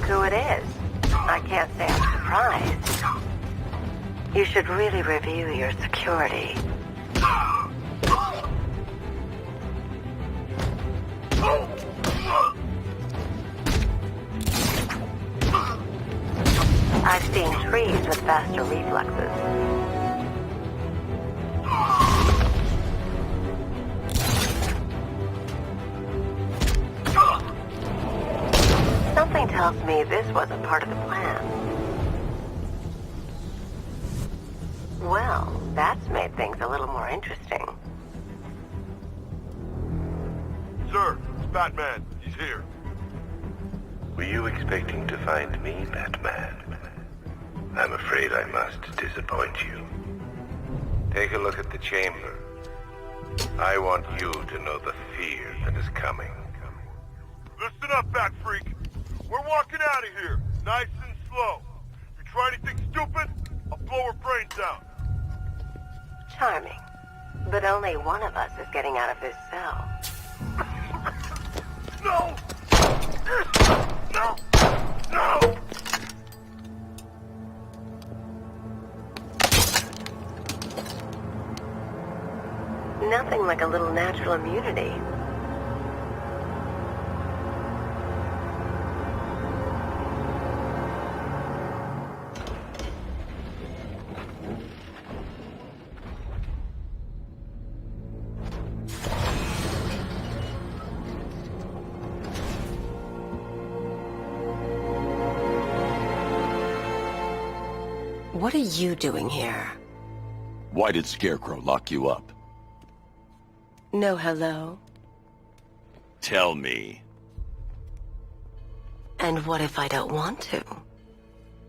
knows who it is. I can't say I'm surprised. You should really review your security. I've seen trees with faster reflexes. Something tells me this wasn't part of the plan. Well, that's made things a little more interesting. Sir, it's Batman. He's here. Were you expecting to find me, Batman? I'm afraid I must disappoint you. Take a look at the chamber. I want you to know the fear that is coming. Listen up, Bat3. We're walking out of here, nice and slow. If you try anything stupid, I'll blow her brains out. Charming. But only one of us is getting out of this cell. No! No! No! Nothing like a little natural immunity. What are you doing here? Why did Scarecrow lock you up? No hello? Tell me. And what if I don't want to?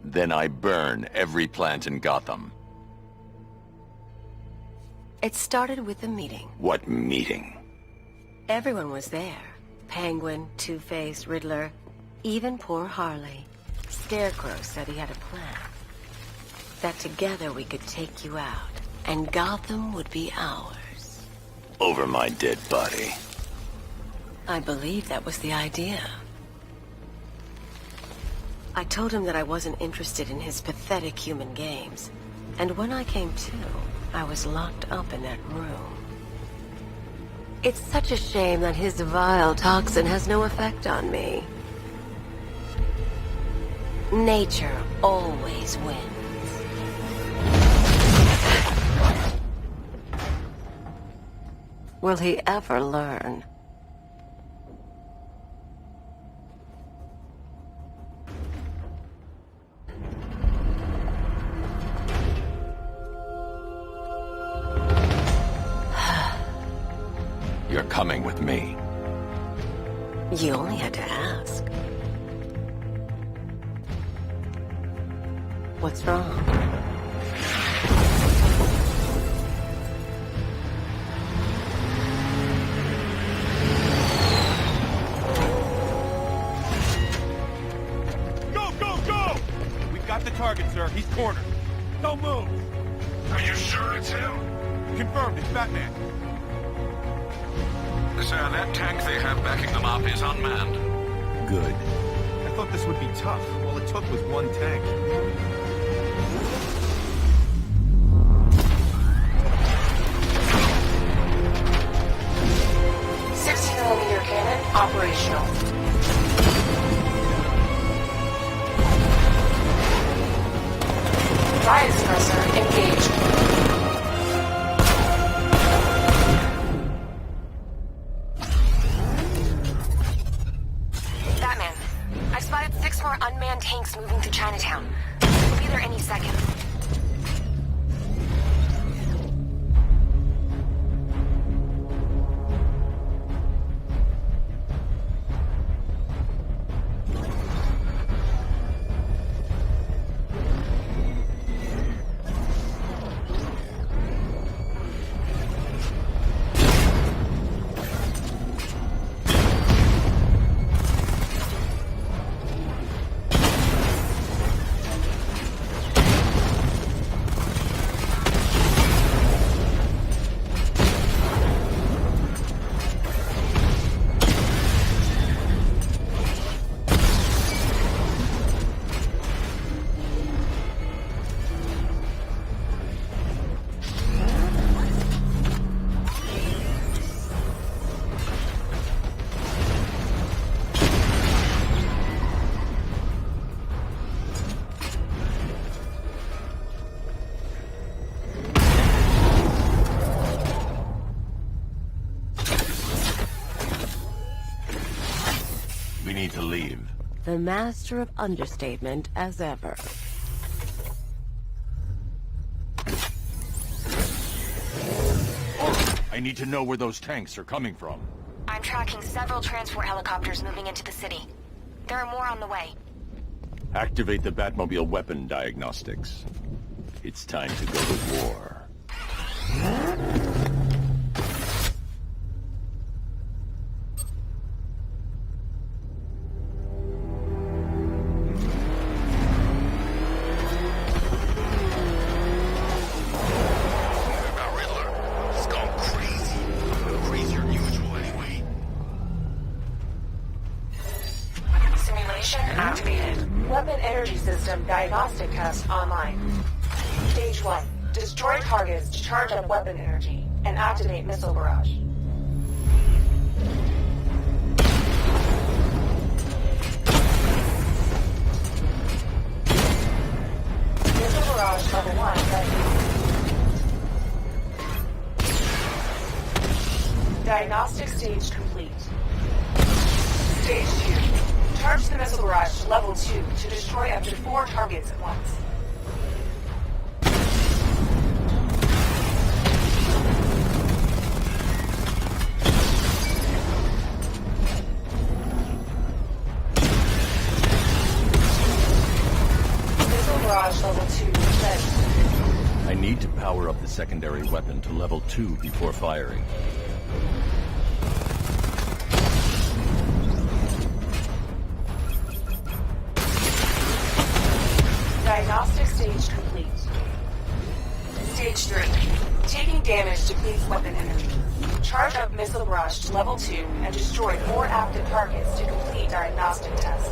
Then I burn every plant in Gotham. It started with a meeting. What meeting? Everyone was there. Penguin, Two-Face, Riddler, even poor Harley. Scarecrow said he had a plan. That together we could take you out, and Gotham would be ours. Over my dead body. I believe that was the idea. I told him that I wasn't interested in his pathetic human games, and when I came to, I was locked up in that room. It's such a shame that his vile toxin has no effect on me. Nature always wins. Will he ever learn? You're coming with me. You only had to ask. What's wrong? Got the target, sir. He's cornered. Don't move. Are you sure it's him? Confirmed. It's Batman. Sir, that tank they have backing them up is unmanned. Good. I thought this would be tough. All it took was one tank. .60mm cannon operational. Fire suppressor engaged. Batman, I've spotted 6 more unmanned tanks moving through Chinatown. We'll be there any second. We need to leave. The master of understatement as ever. I need to know where those tanks are coming from. I'm tracking several transport helicopters moving into the city. There are more on the way. Activate the Batmobile weapon diagnostics. It's time to go to war. About Riddler. He's gone crazy. Crazier than usual, anyway. Simulation activated. Weapon energy system diagnostic test online. Stage 1. Destroy targets to charge up weapon energy and activate missile barrage. Missile barrage level 1 ready. Diagnostic stage complete. Stage 2. Charge the missile barrage to level 2 to destroy up to 4 targets at once. Missile barrage level 2 ready. I need to power up the secondary weapon to level 2 before firing. Diagnostic stage complete. Stage 3. Taking damage depletes weapon energy. Charge up missile barrage to level 2 and destroy 4 active targets to complete diagnostic test.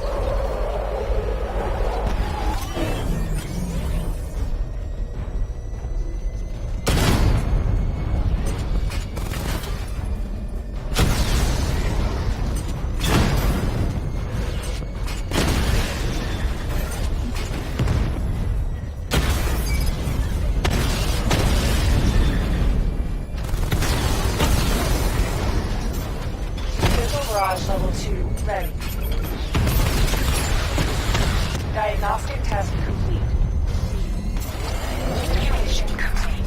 Barrage level 2 ready. Diagnostic test complete. Simulation complete.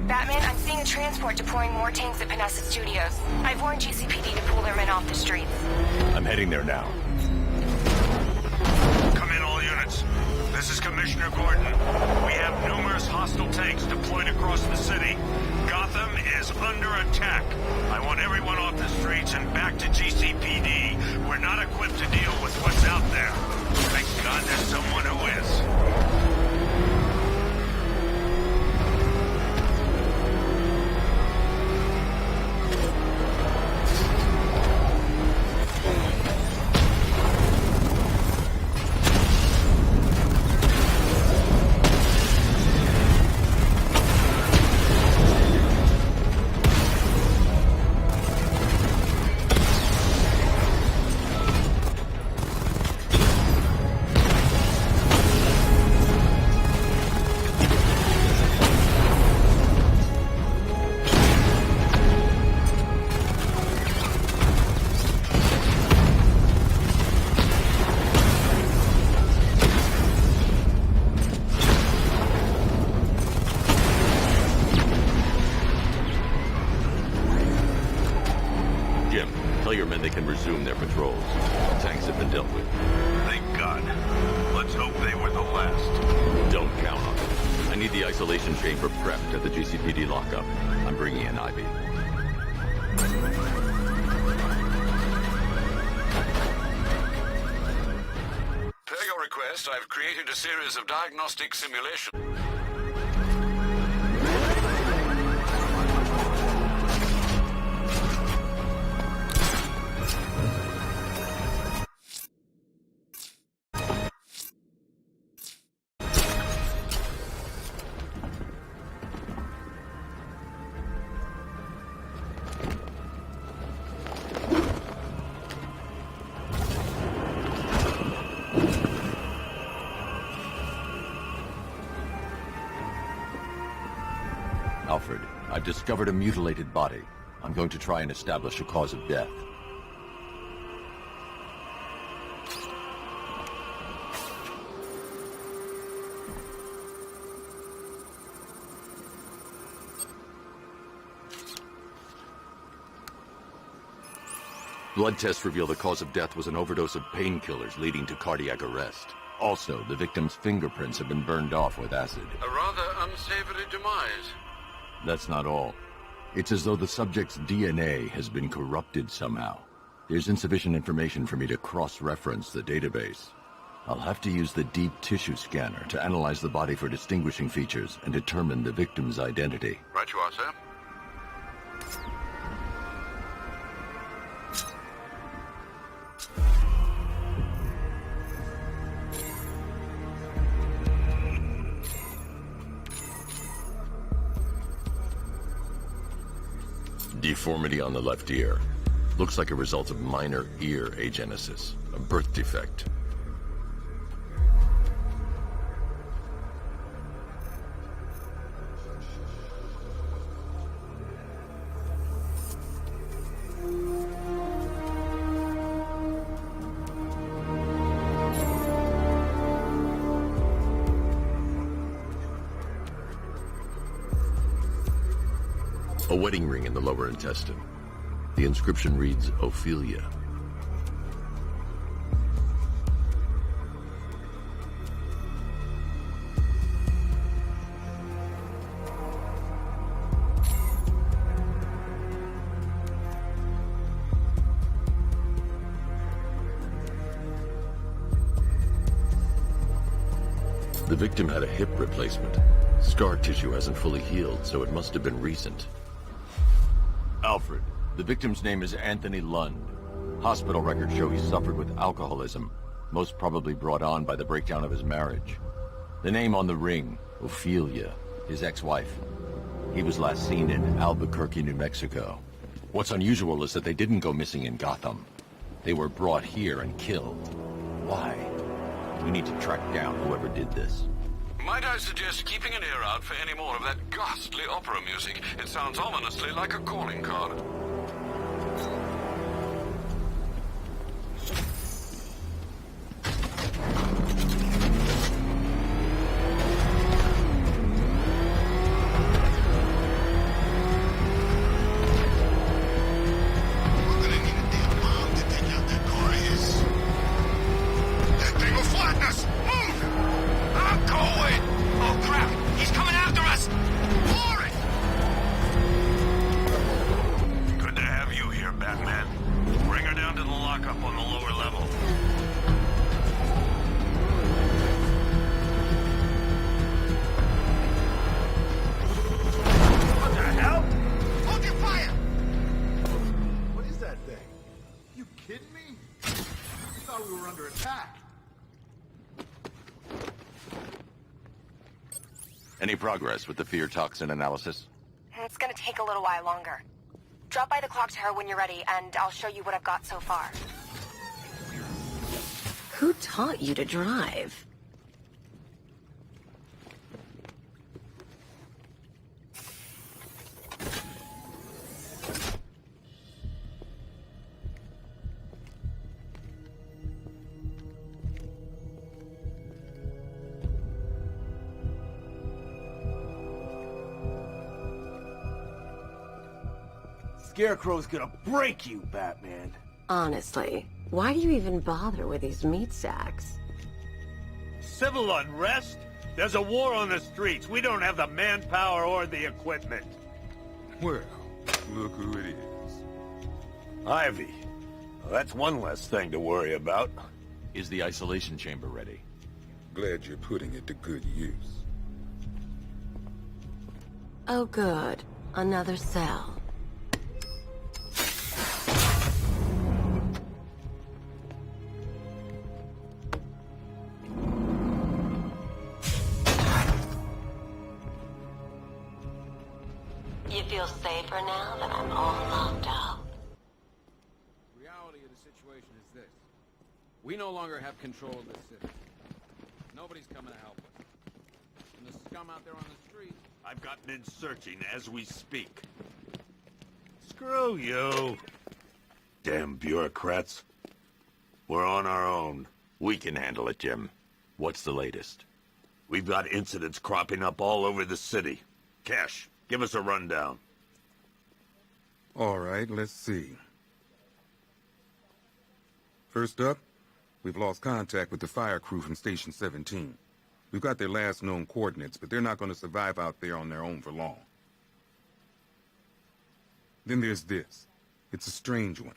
Batman, I'm seeing a transport deploying more tanks at Panessa Studios. I've warned GCPD to pull their men off the streets. I'm heading there now. Come in, all units. This is Commissioner Gordon. We have numerous hostile tanks deployed across the city. Gotham is under attack. I want everyone off the streets and back to GCPD. We're not equipped to deal with what's out there. Thank God there's someone who is. Tell your men they can resume their patrols. Tanks have been dealt with. Thank God. Let's hope they were the last. Don't count on it. I need the isolation chamber prepped at the GCPD lockup. I'm bringing in Ivy. Per your request, I've created a series of diagnostic simulations. Alfred, I've discovered a mutilated body. I'm going to try and establish a cause of death. Blood tests reveal the cause of death was an overdose of painkillers leading to cardiac arrest. Also, the victim's fingerprints have been burned off with acid. A rather unsavory demise. That's not all. It's as though the subject's DNA has been corrupted somehow. There's insufficient information for me to cross-reference the database. I'll have to use the deep tissue scanner to analyze the body for distinguishing features and determine the victim's identity. Right you are, sir. Deformity on the left ear. Looks like a result of minor ear agenesis, a birth defect. A wedding ring in the lower intestine. The inscription reads, Ophelia. The victim had a hip replacement. Scar tissue hasn't fully healed, so it must have been recent. Alfred, the victim's name is Anthony Lund. Hospital records show he suffered with alcoholism, most probably brought on by the breakdown of his marriage. The name on the ring, Ophelia, his ex-wife. He was last seen in Albuquerque, New Mexico. What's unusual is that they didn't go missing in Gotham. They were brought here and killed. Why? We need to track down whoever did this. Might I suggest keeping an ear out for any more of that ghastly opera music? It sounds ominously like a calling card. Any progress with the fear toxin analysis? It's gonna take a little while longer. Drop by the clock tower when you're ready, and I'll show you what I've got so far. Who taught you to drive? Scarecrow's gonna break you, Batman. Honestly, why do you even bother with these meat sacks? Civil unrest? There's a war on the streets. We don't have the manpower or the equipment. Well, look who it is. Ivy. Well, that's one less thing to worry about. Is the isolation chamber ready? Glad you're putting it to good use. Oh good. Another cell. You feel safer now that I'm all locked up? The reality of the situation is this. We no longer have control of this city. Nobody's coming to help us. And the scum out there on the street... I've got men searching as we speak. Screw you. Damn bureaucrats. We're on our own. We can handle it, Jim. What's the latest? We've got incidents cropping up all over the city. Cash, give us a rundown. All right, let's see. First up, we've lost contact with the fire crew from Station 17. We've got their last known coordinates, but they're not going to survive out there on their own for long. Then there's this. It's a strange one.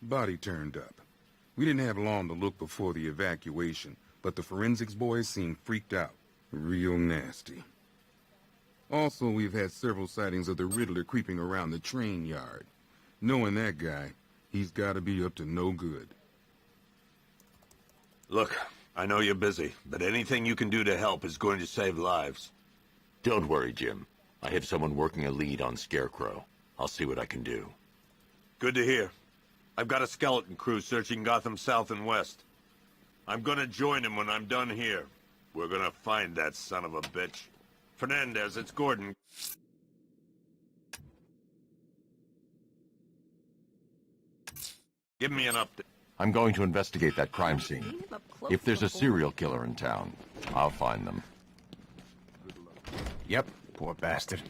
Body turned up. We didn't have long to look before the evacuation, but the forensics boys seemed freaked out. Real nasty. Also, we've had several sightings of the Riddler creeping around the train yard. Knowing that guy, he's got to be up to no good. Look, I know you're busy, but anything you can do to help is going to save lives. Don't worry, Jim. I have someone working a lead on Scarecrow. I'll see what I can do. Good to hear. I've got a skeleton crew searching Gotham South and West. I'm gonna join him when I'm done here. We're gonna find that son of a bitch. Fernandez, it's Gordon. Give me an update. I'm going to investigate that crime scene. If there's a serial killer in town, I'll find them. Yep, poor bastard.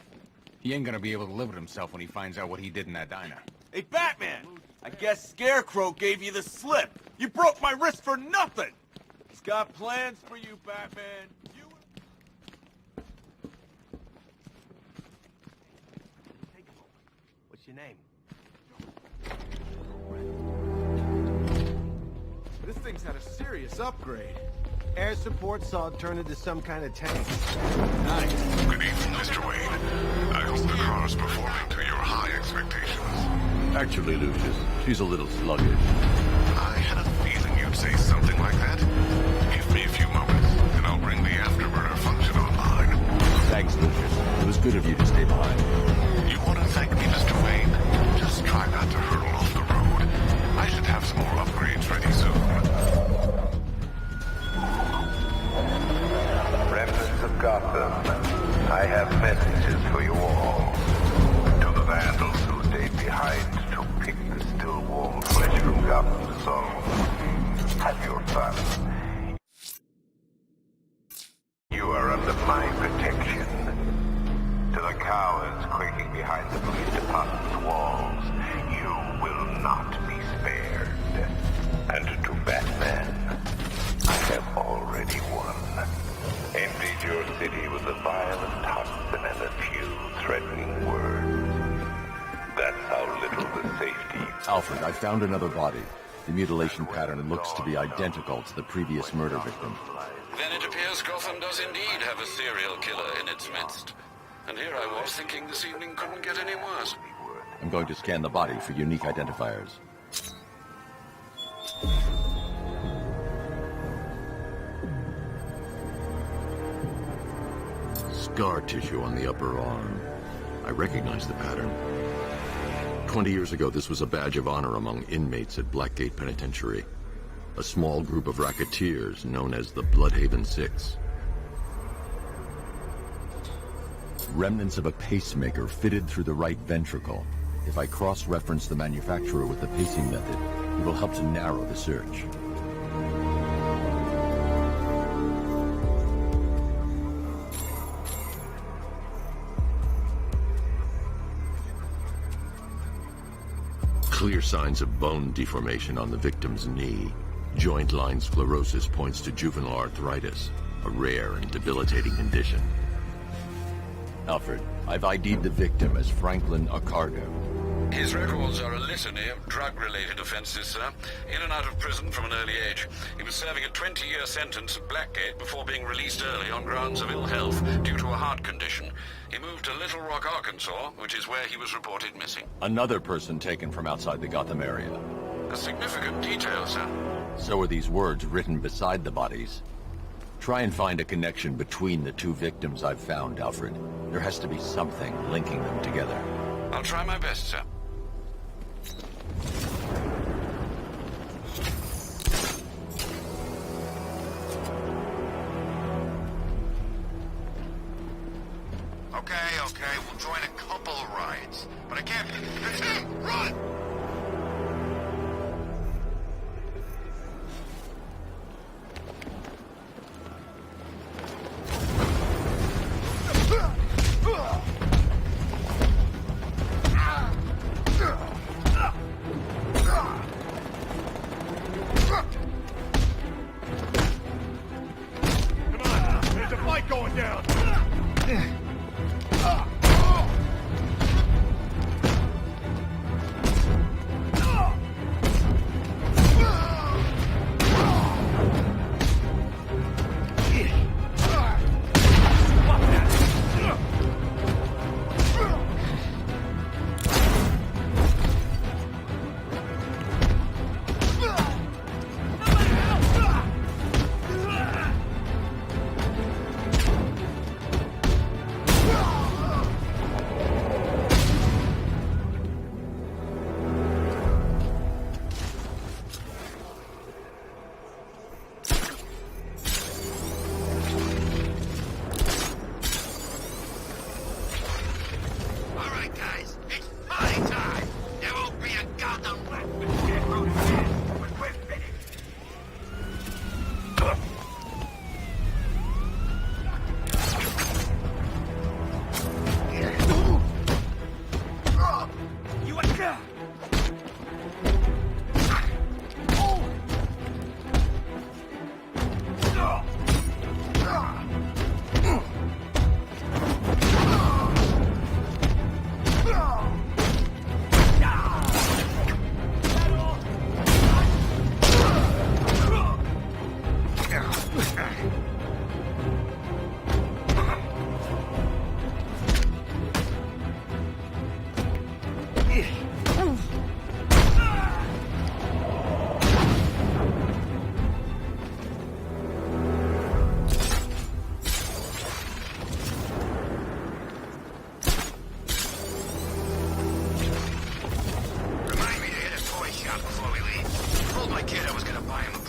He ain't gonna be able to live with himself when he finds out what he did in that diner. Hey, Batman! I guess Scarecrow gave you the slip. You broke my wrist for nothing! He's got plans for you, Batman. What's your name? This thing's had a serious upgrade. Air support saw it turn into some kind of tank. Nice. Good evening, Mr. Wayne. I hope the car's performing to your high expectations. Actually, Lucius, she's a little sluggish. I had a feeling you'd say something like that. Give me a few moments, and I'll bring the afterburner function online. Thanks, Lucius. It was good of you to stay behind. You want to thank me, Mr. Wayne? Just try not to hurtle off the road. I should have some more upgrades ready soon. Remnants of Gotham, I have messages for you all. To the vandals who stayed behind to pick the still warm flesh from Gotham's soul. Have your fun. You are under my protection. To the cowards quaking behind the police department's walls, you will not be spared. And to Batman, I have already won. Emptied your city with a violent husband and a few threatening words. That's how little the safety... Alfred, I found another body. The mutilation pattern looks to be identical to the previous murder victim. Then it appears Gotham does indeed have a serial killer in its midst. And here I was thinking this evening couldn't get any worse. I'm going to scan the body for unique identifiers. Scar tissue on the upper arm. I recognize the pattern. 20 years ago, this was a badge of honor among inmates at Blackgate Penitentiary. A small group of racketeers known as the Bloodhaven Six. Remnants of a pacemaker fitted through the right ventricle. If I cross-reference the manufacturer with the pacing method, it will help to narrow the search. Clear signs of bone deformation on the victim's knee. Joint line sclerosis points to juvenile arthritis, a rare and debilitating condition. Alfred, I've ID'd the victim as Franklin Accardo. His records are a litany of drug-related offenses, sir. In and out of prison from an early age. He was serving a 20-year sentence at Blackgate before being released early on grounds of ill health due to a heart condition. He moved to Little Rock, Arkansas, which is where he was reported missing. Another person taken from outside the Gotham area. A significant detail, sir. So are these words written beside the bodies. Try and find a connection between the two victims I've found, Alfred. There has to be something linking them together. I'll try my best, sir. Okay, we'll join a couple of rides. But I can't... It's him! Run! Going down! Remind me to hit a toy shop before we leave. I told my kid I was gonna buy him a